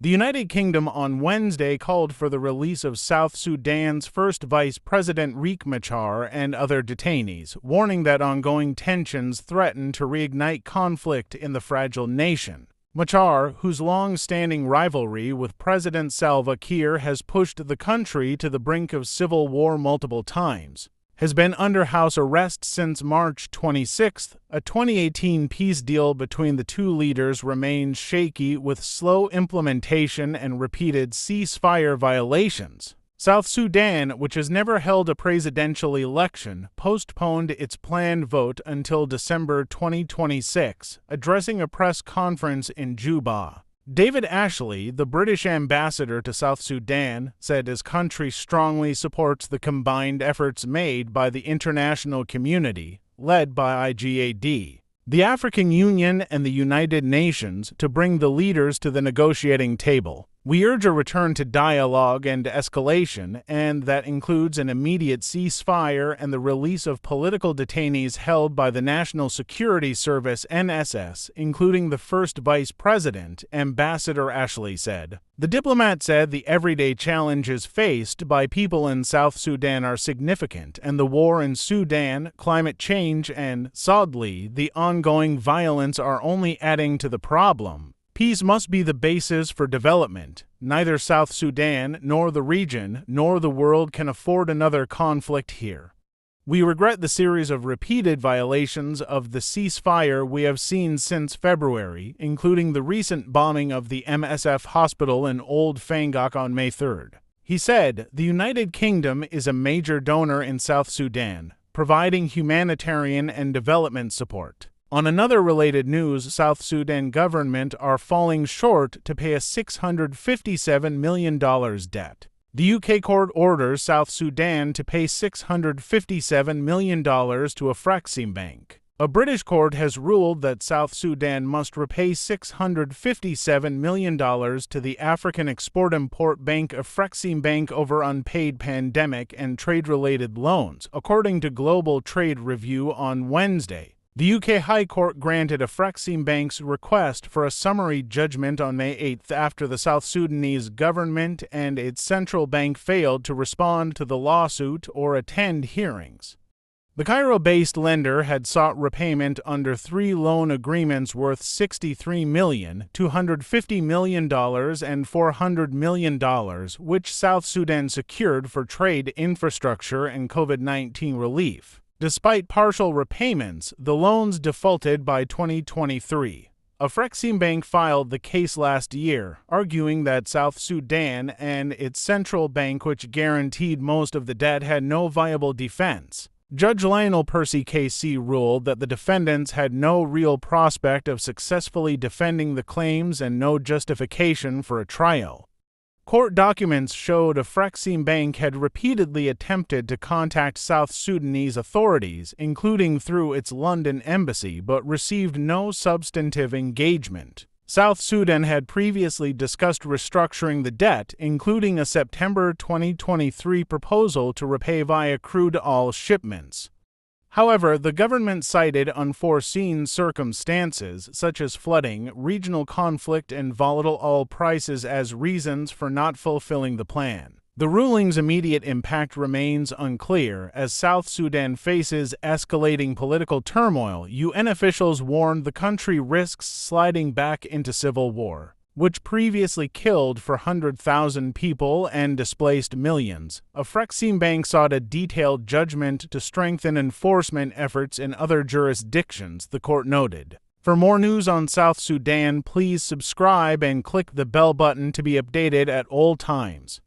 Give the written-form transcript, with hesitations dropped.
The United Kingdom on Wednesday called for the release of South Sudan's first Vice President Riek Machar and other detainees, warning that ongoing tensions threaten to reignite conflict in the fragile nation. Machar, whose long-standing rivalry with President Salva Kiir has pushed the country to the brink of civil war multiple times, has been under house arrest since March 26th. A 2018 peace deal between the two leaders remains shaky with slow implementation and repeated ceasefire violations. South Sudan, which has never held a presidential election, postponed its planned vote until December 2026, addressing a press conference in Juba. David Ashley, the British ambassador to South Sudan, said his country strongly supports the combined efforts made by the international community, led by IGAD, the African Union and the United Nations, to bring the leaders to the negotiating table. We urge a return to dialogue and escalation, and that includes an immediate ceasefire and the release of political detainees held by the National Security Service (NSS), including the first vice president, Ambassador Ashley said. The diplomat said the everyday challenges faced by people in South Sudan are significant, and the war in Sudan, climate change, and, sadly, the ongoing violence are only adding to the problem. Peace must be the basis for development. Neither South Sudan, nor the region, nor the world can afford another conflict here. We regret the series of repeated violations of the ceasefire we have seen since February, including the recent bombing of the MSF hospital in Old Fangok on May 3rd. He said, "The United Kingdom is a major donor in South Sudan, providing humanitarian and development support." On another related news, South Sudan government are falling short to pay a $657 million debt. The UK court orders South Sudan to pay $657 million to Afrexim Bank. A British court has ruled that South Sudan must repay $657 million to the African Export-Import Bank Afrexim Bank over unpaid pandemic and trade-related loans, according to Global Trade Review on Wednesday. The UK High Court granted Afrexim Bank's request for a summary judgment on May 8th after the South Sudanese government and its central bank failed to respond to the lawsuit or attend hearings. The Cairo-based lender had sought repayment under 3 loan agreements worth $63 million, $250 million, and $400 million, which South Sudan secured for trade infrastructure and COVID-19 relief. Despite partial repayments, the loans defaulted by 2023. Afrexim Bank filed the case last year, arguing that South Sudan and its central bank, which guaranteed most of the debt, had no viable defense. Judge Lionel Percy KC ruled that the defendants had no real prospect of successfully defending the claims and no justification for a trial. Court documents showed Afrexim Bank had repeatedly attempted to contact South Sudanese authorities, including through its London embassy, but received no substantive engagement. South Sudan had previously discussed restructuring the debt, including a September 2023 proposal to repay via crude oil shipments. However, the government cited unforeseen circumstances, such as flooding, regional conflict, and volatile oil prices as reasons for not fulfilling the plan. The ruling's immediate impact remains unclear. As South Sudan faces escalating political turmoil, UN officials warned the country risks sliding back into civil war, which previously killed 400,000 people and displaced millions. Afrexim Bank sought a detailed judgment to strengthen enforcement efforts in other jurisdictions, the court noted. For more news on South Sudan, please subscribe and click the bell button to be updated at all times.